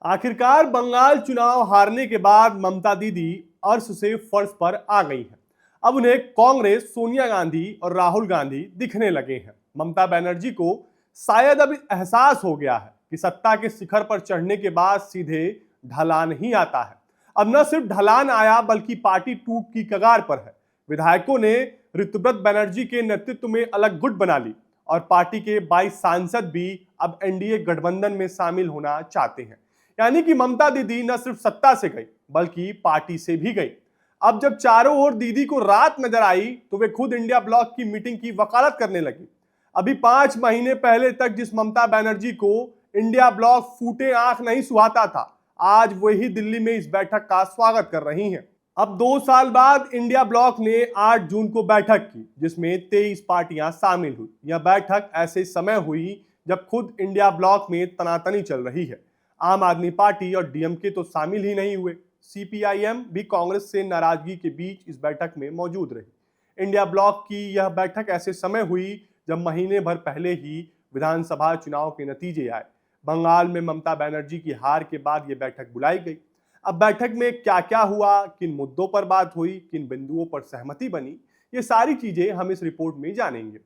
आखिरकार बंगाल चुनाव हारने के बाद ममता दीदी अर्श से फर्श पर आ गई हैं। अब उन्हें कांग्रेस, सोनिया गांधी और राहुल गांधी दिखने लगे हैं। ममता बनर्जी को शायद अब एहसास हो गया है कि सत्ता के शिखर पर चढ़ने के बाद सीधे ढलान ही आता है। अब न सिर्फ ढलान आया बल्कि पार्टी टूट की कगार पर है। विधायकों ने ऋतुव्रत बनर्जी के नेतृत्व में अलग गुट बना ली और पार्टी के 22 सांसद भी अब एनडीए गठबंधन में शामिल होना चाहते हैं। यानी कि ममता दीदी न सिर्फ सत्ता से गई बल्कि पार्टी से भी गई। अब जब चारों ओर दीदी को रात नजर आई तो वे खुद इंडिया ब्लॉक की मीटिंग की वकालत करने लगी। अभी 5 महीने पहले तक जिस ममता बनर्जी को इंडिया ब्लॉक फूटे आंख नहीं सुहाता था, आज वही दिल्ली में इस बैठक का स्वागत कर रही हैं। अब 2 साल बाद इंडिया ब्लॉक ने 8 जून को बैठक की जिसमें 23 पार्टियां शामिल हुई। यह बैठक ऐसे समय हुई जब खुद इंडिया ब्लॉक में तनातनी चल रही है। आम आदमी पार्टी और डीएमके तो शामिल ही नहीं हुए। सीपीआईएम भी कांग्रेस से नाराजगी के बीच इस बैठक में मौजूद रही। इंडिया ब्लॉक की यह बैठक ऐसे समय हुई जब महीने भर पहले ही विधानसभा चुनाव के नतीजे आए। बंगाल में ममता बनर्जी की हार के बाद यह बैठक बुलाई गई। अब बैठक में क्या क्या हुआ, किन मुद्दों पर बात हुई, किन बिंदुओं पर सहमति बनी, ये सारी चीजें हम इस रिपोर्ट में जानेंगे।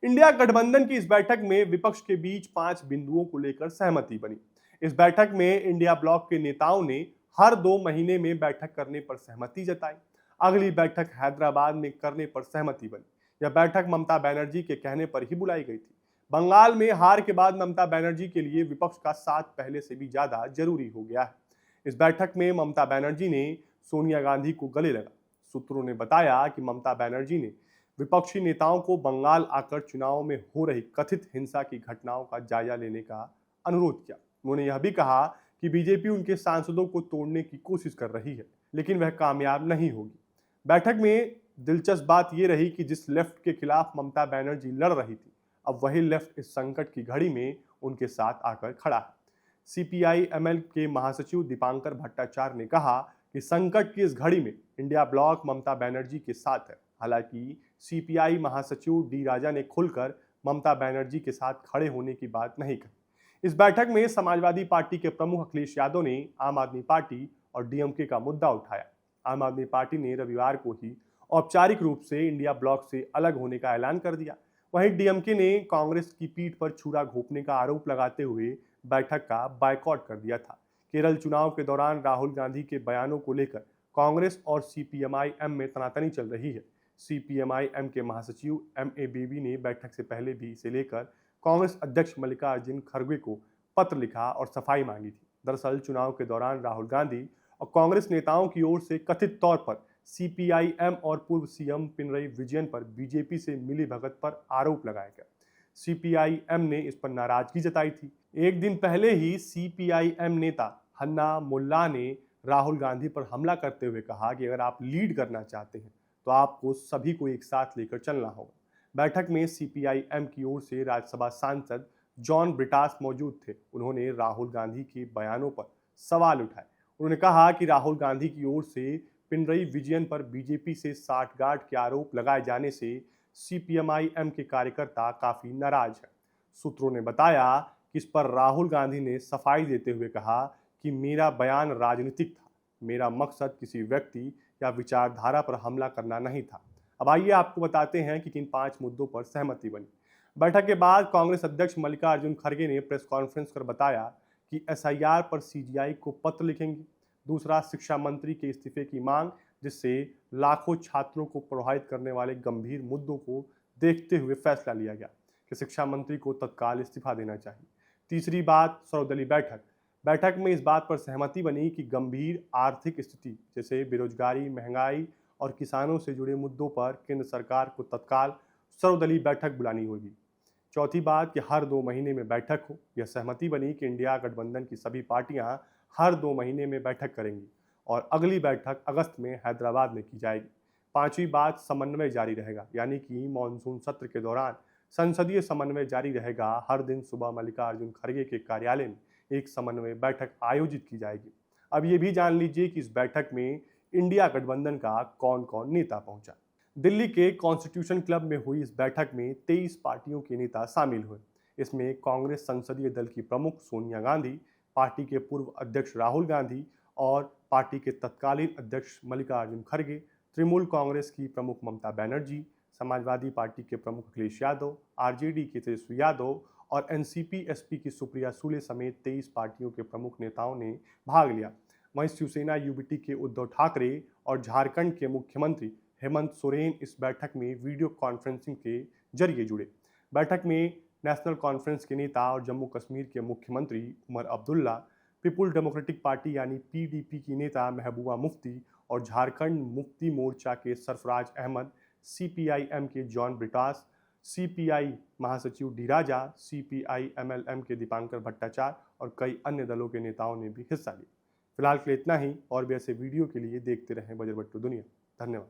इंडिया गठबंधन की इस बैठक में विपक्ष के बीच 5 बिंदुओं को लेकर सहमति बनी। इस बैठक में इंडिया ब्लॉक के नेताओं ने हर 2 महीने में बैठक करने पर सहमति जताई। अगली बैठक हैदराबाद में करने पर सहमति बनी। यह बैठक ममता बनर्जी के कहने पर ही बुलाई गई थी। बंगाल में हार के बाद ममता बनर्जी के लिए विपक्ष का साथ पहले से भी ज्यादा जरूरी हो गया है। इस बैठक में ममता बनर्जी ने सोनिया गांधी को गले लगा। सूत्रों ने बताया कि ममता बनर्जी ने विपक्षी नेताओं को बंगाल आकर चुनाव में हो रही कथित हिंसा की घटनाओं का जायजा लेने का अनुरोध किया। उन्होंने यह भी कहा कि बीजेपी उनके सांसदों को तोड़ने की कोशिश कर रही है लेकिन वह कामयाब नहीं होगी। बैठक में दिलचस्प बात यह रही कि जिस लेफ्ट के खिलाफ ममता बनर्जी लड़ रही थी, अब वही लेफ्ट इस संकट की घड़ी में उनके साथ आकर खड़ा है। सीपीआई-एमएल के महासचिव दीपांकर भट्टाचार्य ने कहा कि संकट की इस घड़ी में इंडिया ब्लॉक ममता बनर्जी के साथ है। हालांकि सीपीआई महासचिव डी राजा ने खुलकर ममता बनर्जी के साथ खड़े होने की बात नहीं कही। इस बैठक में समाजवादी पार्टी के प्रमुख अखिलेश यादव ने आम आदमी पार्टी और डीएमके का मुद्दा उठाया। आम आदमी पार्टी ने रविवार को ही औपचारिक रूप से इंडिया ब्लॉक से अलग होने का ऐलान कर दिया। वहीं डीएमके ने कांग्रेस की पीठ पर छुरा घोंपने का आरोप लगाते हुए बैठक का बायकॉट कर दिया था। केरल चुनाव के दौरान राहुल गांधी के बयानों को लेकर कांग्रेस और सीपीएम में तनातनी चल रही है। सीपीएम के महासचिव एमए बेबी ने बैठक से पहले भी इसे लेकर कांग्रेस अध्यक्ष मल्लिकार्जुन खड़गे को पत्र लिखा और सफाई मांगी थी। दरअसल चुनाव के दौरान राहुल गांधी और कांग्रेस नेताओं की ओर से कथित तौर पर सीपीआईएम और पूर्व सीएम पिनरई विजयन पर बीजेपी से मिली भगत पर आरोप लगाया गया। सीपीआईएम ने इस पर नाराजगी जताई थी। एक दिन पहले ही सीपीआईएम नेता हन्ना मुल्ला ने राहुल गांधी पर हमला करते हुए कहा कि अगर आप लीड करना चाहते हैं तो आपको सभी को एक साथ लेकर चलना होगा। बैठक में सीपीआईएम की ओर से राज्यसभा सांसद जॉन ब्रिटास मौजूद थे। उन्होंने राहुल गांधी के बयानों पर सवाल उठाए। उन्होंने कहा कि राहुल गांधी की ओर से पिनरई विजयन पर बीजेपी से साठगांठ के आरोप लगाए जाने से सीपीएम के कार्यकर्ता काफी नाराज हैं। सूत्रों ने बताया कि इस पर राहुल गांधी ने सफाई देते हुए कहा कि मेरा बयान राजनीतिक था, मेरा मकसद किसी व्यक्ति या विचारधारा पर हमला करना नहीं था। अब आइए आपको बताते हैं कि किन 5 मुद्दों पर सहमति बनी। बैठक के बाद कांग्रेस अध्यक्ष मल्लिकार्जुन खड़गे ने प्रेस कॉन्फ्रेंस कर बताया कि एसआईआर पर सीजीआई को पत्र लिखेंगे। दूसरा, शिक्षा मंत्री के इस्तीफे की मांग, जिससे लाखों छात्रों को प्रभावित करने वाले गंभीर मुद्दों को देखते हुए फैसला लिया गया कि शिक्षा मंत्री को तत्काल इस्तीफा देना चाहिए। तीसरी बात, सर्वदलीय बैठक में इस बात पर सहमति बनी कि गंभीर आर्थिक स्थिति जैसे बेरोजगारी, महंगाई और किसानों से जुड़े मुद्दों पर केंद्र सरकार को तत्काल सर्वदलीय बैठक बुलानी होगी। चौथी बात कि हर 2 महीने में बैठक हो। यह सहमति बनी कि इंडिया गठबंधन की सभी पार्टियां हर 2 महीने में बैठक करेंगी और अगली बैठक अगस्त में हैदराबाद में की जाएगी। पांचवी बात, समन्वय जारी रहेगा, यानी कि मानसून सत्र के दौरान संसदीय समन्वय जारी रहेगा। हर दिन सुबह मल्लिकार्जुन खड़गे के कार्यालय में एक समन्वय बैठक आयोजित की जाएगी। अब ये भी जान लीजिए कि इस बैठक में इंडिया गठबंधन का कौन कौन नेता पहुंचा। दिल्ली के कॉन्स्टिट्यूशन क्लब में हुई इस बैठक में 23 पार्टियों के नेता शामिल हुए। इसमें कांग्रेस संसदीय दल की प्रमुख सोनिया गांधी, पार्टी के पूर्व अध्यक्ष राहुल गांधी और पार्टी के तत्कालीन अध्यक्ष मल्लिकार्जुन खड़गे, तृणमूल कांग्रेस की प्रमुख ममता बनर्जी, समाजवादी पार्टी के प्रमुख अखिलेश यादव, आरजेडी के तेजस्वी यादव और एनसीपी-एसपी की सुप्रिया सुले समेत 23 पार्टियों के प्रमुख नेताओं ने भाग लिया। वहीं शिवसेना यूबीटी के उद्धव ठाकरे और झारखंड के मुख्यमंत्री हेमंत सोरेन इस बैठक में वीडियो कॉन्फ्रेंसिंग के जरिए जुड़े। बैठक में नेशनल कॉन्फ्रेंस के नेता और जम्मू कश्मीर के मुख्यमंत्री Omar Abdullah, people democratic party यानी पीडीपी की नेता महबूबा मुफ्ती और झारखंड मुक्ति मोर्चा के सरफराज अहमद, सीपीआईएम के जॉन ब्रिटास, सीपीआई महासचिव डी राजा, सीपीआई एमएलएम के दीपांकर भट्टाचार्य और कई अन्य दलों के नेताओं ने भी हिस्सा लिया। फिलहाल के लिए इतना ही, और भी ऐसे वीडियो के लिए देखते रहें बजरबट्टू दुनिया। धन्यवाद।